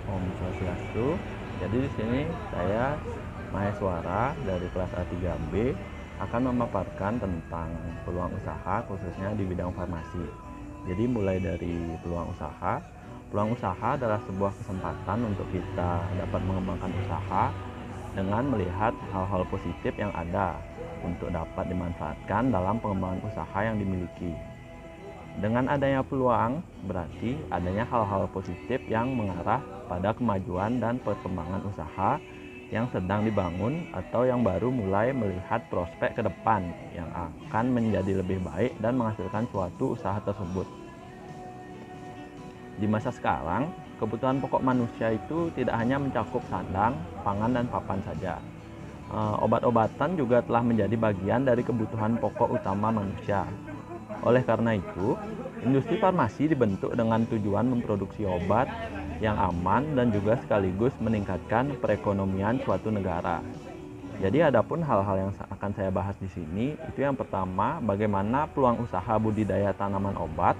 Om Swastiastu. Jadi di sini saya Maheswara dari kelas A3B akan memaparkan tentang peluang usaha khususnya di bidang farmasi. Jadi mulai dari peluang usaha. Peluang usaha adalah sebuah kesempatan untuk kita dapat mengembangkan usaha dengan melihat hal-hal positif yang ada untuk dapat dimanfaatkan dalam pengembangan usaha yang dimiliki. Dengan adanya peluang, berarti adanya hal-hal positif yang mengarah pada kemajuan dan perkembangan usaha yang sedang dibangun atau yang baru mulai melihat prospek ke depan yang akan menjadi lebih baik dan menghasilkan suatu usaha tersebut. Di masa sekarang, kebutuhan pokok manusia itu tidak hanya mencakup sandang, pangan, dan papan saja. Obat-obatan juga telah menjadi bagian dari kebutuhan pokok utama manusia. Oleh karena itu, industri farmasi dibentuk dengan tujuan memproduksi obat yang aman dan juga sekaligus meningkatkan perekonomian suatu negara. Jadi adapun hal-hal yang akan saya bahas di sini, itu yang pertama, bagaimana peluang usaha budidaya tanaman obat.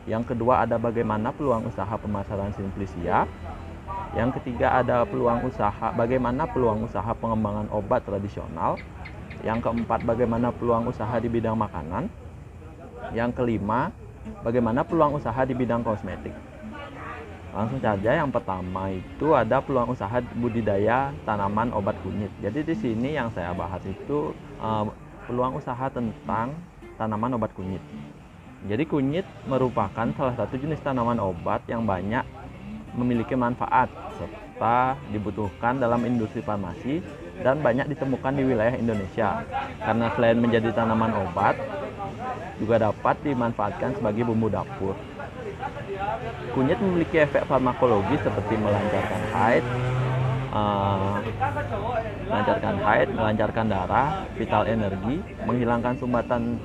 Yang kedua ada bagaimana peluang usaha pemasaran simplisia. Yang ketiga ada bagaimana peluang usaha pengembangan obat tradisional. Yang keempat bagaimana peluang usaha di bidang makanan. Yang kelima bagaimana peluang usaha di bidang kosmetik. Langsung saja, yang pertama itu ada peluang usaha budidaya tanaman obat kunyit. Jadi di sini yang saya bahas itu peluang usaha tentang tanaman obat kunyit. Jadi kunyit merupakan salah satu jenis tanaman obat yang banyak memiliki manfaat serta dibutuhkan dalam industri farmasi dan banyak ditemukan di wilayah Indonesia. Karena selain menjadi tanaman obat, juga dapat dimanfaatkan sebagai bumbu dapur. Kunyit memiliki efek farmakologi seperti melancarkan darah, vital energi, menghilangkan sumbatan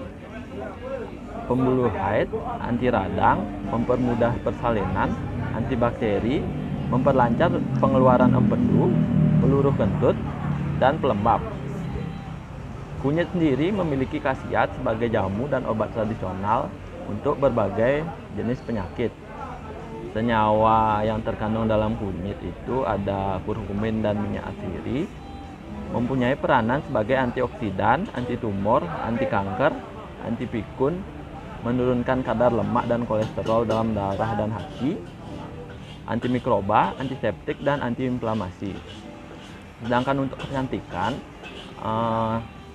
pembuluh haid, anti radang, mempermudah persalinan, antibakteri, memperlancar pengeluaran empedu, peluruh kentut, dan pelembab. Kunyit sendiri memiliki khasiat sebagai jamu dan obat tradisional untuk berbagai jenis penyakit. Senyawa yang terkandung dalam kunyit itu ada kurkumin dan minyak atsiri, mempunyai peranan sebagai antioksidan, anti tumor, anti kanker, anti pikun, menurunkan kadar lemak dan kolesterol dalam darah dan hati, antimikroba, antiseptik, dan antiinflamasi. Sedangkan untuk kecantikan,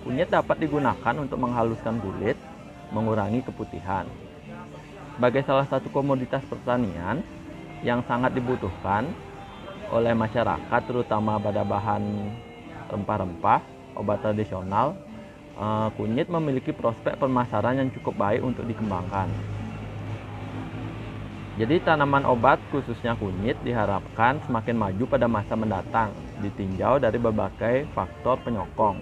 kunyit dapat digunakan untuk menghaluskan kulit, mengurangi keputihan. Sebagai salah satu komoditas pertanian yang sangat dibutuhkan oleh masyarakat, terutama pada bahan rempah-rempah, obat tradisional, kunyit memiliki prospek pemasaran yang cukup baik untuk dikembangkan. Jadi tanaman obat khususnya kunyit diharapkan semakin maju pada masa mendatang, ditinjau dari berbagai faktor penyokong.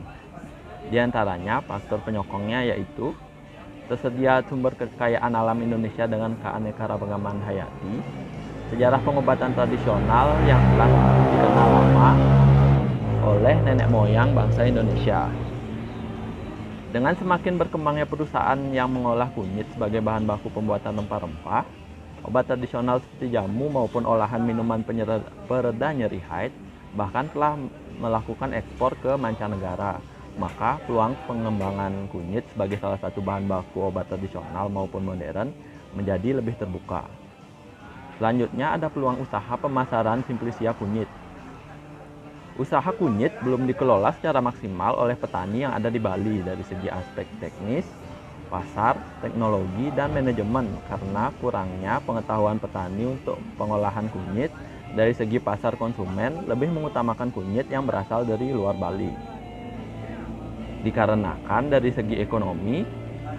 Di antaranya faktor penyokongnya yaitu tersedia sumber kekayaan alam Indonesia dengan keanekaragaman hayati, sejarah pengobatan tradisional yang telah dikenal lama oleh nenek moyang bangsa Indonesia. Dengan semakin berkembangnya perusahaan yang mengolah kunyit sebagai bahan baku pembuatan rempah-rempah, obat tradisional seperti jamu maupun olahan minuman pereda nyeri haid, bahkan telah melakukan ekspor ke mancanegara, maka peluang pengembangan kunyit sebagai salah satu bahan baku obat tradisional maupun modern menjadi lebih terbuka. Selanjutnya ada peluang usaha pemasaran simplisia kunyit. Usaha kunyit belum dikelola secara maksimal oleh petani yang ada di Bali dari segi aspek teknis, pasar, teknologi, dan manajemen karena kurangnya pengetahuan petani untuk pengolahan kunyit. Dari segi pasar konsumen lebih mengutamakan kunyit yang berasal dari luar Bali. Dikarenakan dari segi ekonomi,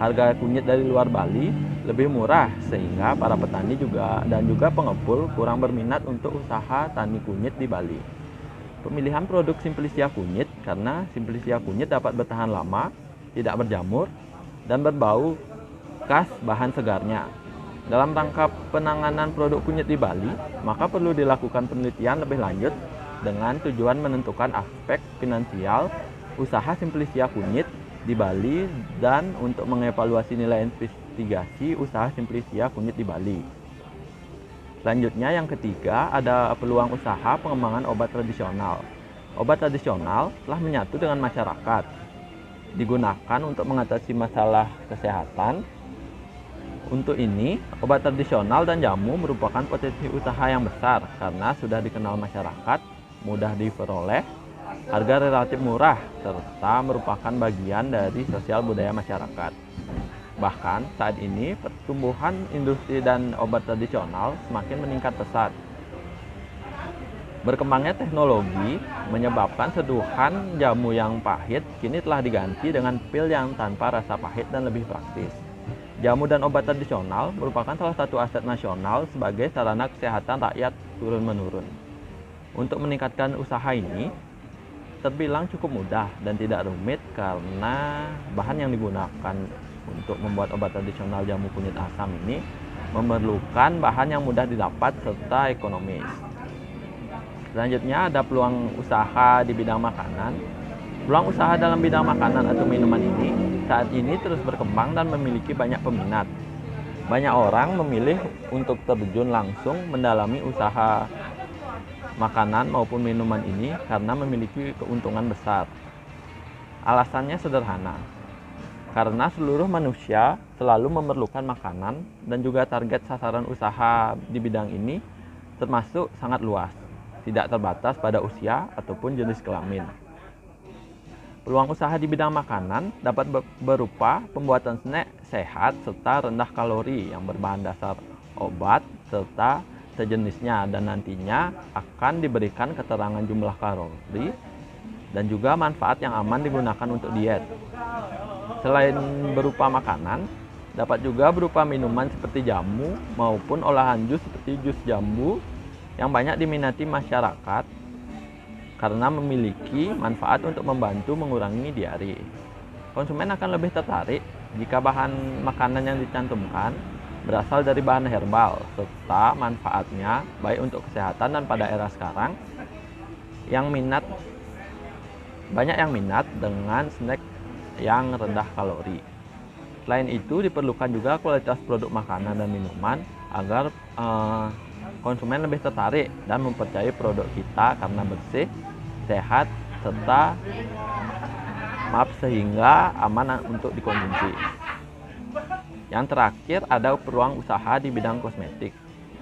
harga kunyit dari luar Bali lebih murah sehingga para petani juga pengepul kurang berminat untuk usaha tani kunyit di Bali. Pemilihan produk simplisia kunyit karena simplisia kunyit dapat bertahan lama, tidak berjamur, dan berbau khas bahan segarnya. Dalam rangka penanganan produk kunyit di Bali, maka perlu dilakukan penelitian lebih lanjut dengan tujuan menentukan aspek finansial usaha simplisia kunyit di Bali dan untuk mengevaluasi nilai investigasi usaha simplisia kunyit di Bali. Selanjutnya yang ketiga ada peluang usaha pengembangan obat tradisional. Obat tradisional telah menyatu dengan masyarakat, digunakan untuk mengatasi masalah kesehatan. Untuk ini, obat tradisional dan jamu merupakan potensi usaha yang besar karena sudah dikenal masyarakat, mudah diperoleh, harga relatif murah, serta merupakan bagian dari sosial budaya masyarakat. Bahkan saat ini pertumbuhan industri dan obat tradisional semakin meningkat pesat. Berkembangnya teknologi menyebabkan seduhan jamu yang pahit kini telah diganti dengan pil yang tanpa rasa pahit dan lebih praktis. Jamu dan obat tradisional merupakan salah satu aset nasional sebagai sarana kesehatan rakyat turun-menurun. Untuk meningkatkan usaha ini terbilang cukup mudah dan tidak rumit karena bahan yang digunakan untuk membuat obat tradisional jamu kunyit asam ini memerlukan bahan yang mudah didapat serta ekonomis. Selanjutnya ada peluang usaha di bidang makanan. Peluang usaha dalam bidang makanan atau minuman ini saat ini terus berkembang dan memiliki banyak peminat. Banyak orang memilih untuk terjun langsung mendalami usaha makanan maupun minuman ini karena memiliki keuntungan besar. Alasannya sederhana, karena seluruh manusia selalu memerlukan makanan dan juga target sasaran usaha di bidang ini termasuk sangat luas, tidak terbatas pada usia ataupun jenis kelamin. Peluang usaha di bidang makanan dapat berupa pembuatan snack sehat serta rendah kalori yang berbahan dasar obat serta sejenisnya, dan nantinya akan diberikan keterangan jumlah kalori dan juga manfaat yang aman digunakan untuk diet. Selain berupa makanan, dapat juga berupa minuman seperti jamu maupun olahan jus seperti jus jambu yang banyak diminati masyarakat karena memiliki manfaat untuk membantu mengurangi diare. Konsumen akan lebih tertarik jika bahan makanan yang dicantumkan berasal dari bahan herbal serta manfaatnya baik untuk kesehatan, dan pada era sekarang banyak yang minat dengan snack yang rendah kalori. Selain itu diperlukan juga kualitas produk makanan dan minuman agar konsumen lebih tertarik dan mempercayai produk kita karena bersih, sehat, serta sehingga aman untuk dikonsumsi. Yang terakhir ada peluang usaha di bidang kosmetik.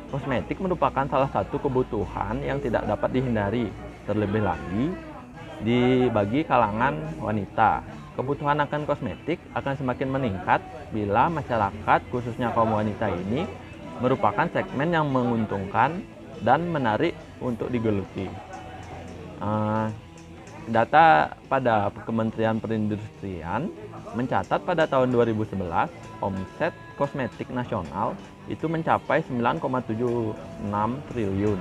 Kosmetik merupakan salah satu kebutuhan yang tidak dapat dihindari, terlebih lagi bagi kalangan wanita. Kebutuhan akan kosmetik akan semakin meningkat bila masyarakat, khususnya kaum wanita ini, merupakan segmen yang menguntungkan dan menarik untuk digeluti. Data pada Kementerian Perindustrian mencatat pada tahun 2011, omset kosmetik nasional itu mencapai 9,76 triliun.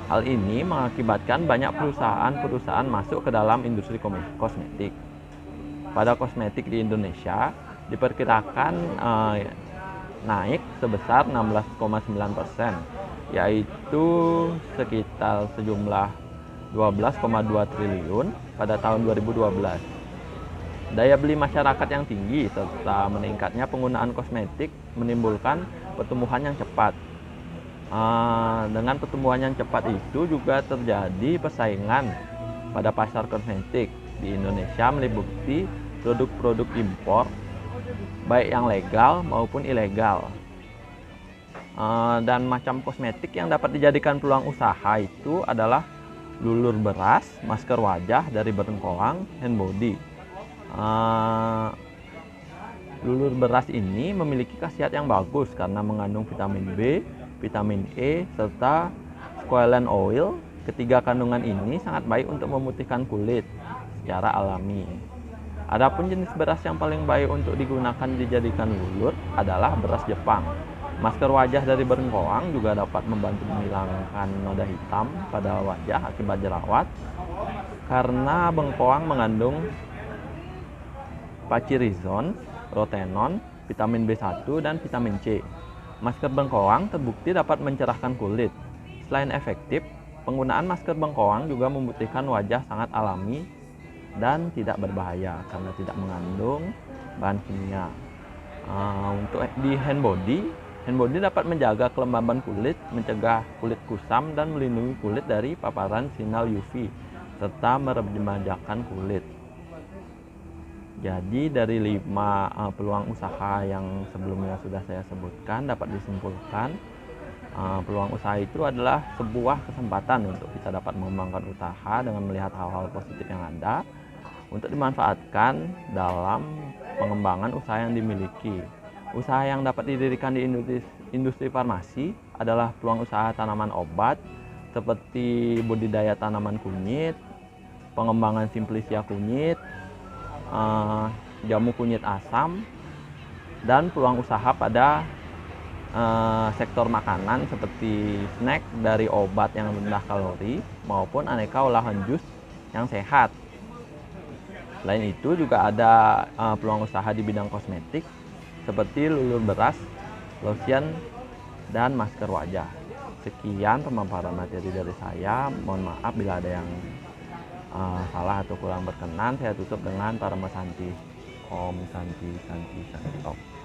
Hal ini mengakibatkan banyak perusahaan-perusahaan masuk ke dalam industri kosmetik. Pada kosmetik di Indonesia diperkirakan naik sebesar 16,9%, yaitu sekitar sejumlah 12,2 triliun pada tahun 2012. Daya beli masyarakat yang tinggi serta meningkatnya penggunaan kosmetik menimbulkan pertumbuhan yang cepat. Dengan pertumbuhan yang cepat itu juga terjadi persaingan pada pasar kosmetik di Indonesia meliputi produk-produk impor, baik yang legal maupun ilegal. Dan macam kosmetik yang dapat dijadikan peluang usaha itu adalah lulur beras, masker wajah dari Berengkoang, hand body. Lulur beras ini memiliki khasiat yang bagus karena mengandung vitamin B, vitamin E, serta squalene oil. Ketiga kandungan ini sangat baik untuk memutihkan kulit secara alami. Adapun jenis beras yang paling baik untuk digunakan dijadikan lulur adalah beras Jepang. Masker wajah dari Berengkoang juga dapat membantu menghilangkan noda hitam pada wajah akibat jerawat karena bengkoang mengandung pacirizon, rotenon, vitamin B1, dan vitamin C. Masker bengkoang terbukti dapat mencerahkan kulit. Selain efektif, penggunaan masker bengkoang juga memutihkan wajah sangat alami dan tidak berbahaya karena tidak mengandung bahan kimia. Untuk di hand Handbody dapat menjaga kelembaban kulit, mencegah kulit kusam, dan melindungi kulit dari paparan sinar UV, serta meremajakan kulit. Jadi dari 5 peluang usaha yang sebelumnya sudah saya sebutkan, dapat disimpulkan peluang usaha itu adalah sebuah kesempatan untuk kita dapat mengembangkan usaha dengan melihat hal-hal positif yang ada untuk dimanfaatkan dalam pengembangan usaha yang dimiliki. Usaha yang dapat didirikan di industri farmasi adalah peluang usaha tanaman obat seperti budidaya tanaman kunyit, pengembangan simplicia kunyit, jamu kunyit asam, dan peluang usaha pada sektor makanan seperti snack dari obat yang rendah kalori maupun aneka olahan jus yang sehat. Selain itu juga ada peluang usaha di bidang kosmetik seperti lulur beras, lotion, dan masker wajah. Sekian pemaparan materi dari saya. Mohon maaf bila ada yang salah atau kurang berkenan. Saya tutup dengan Parama Santi. Om Santi Santi Santi Om.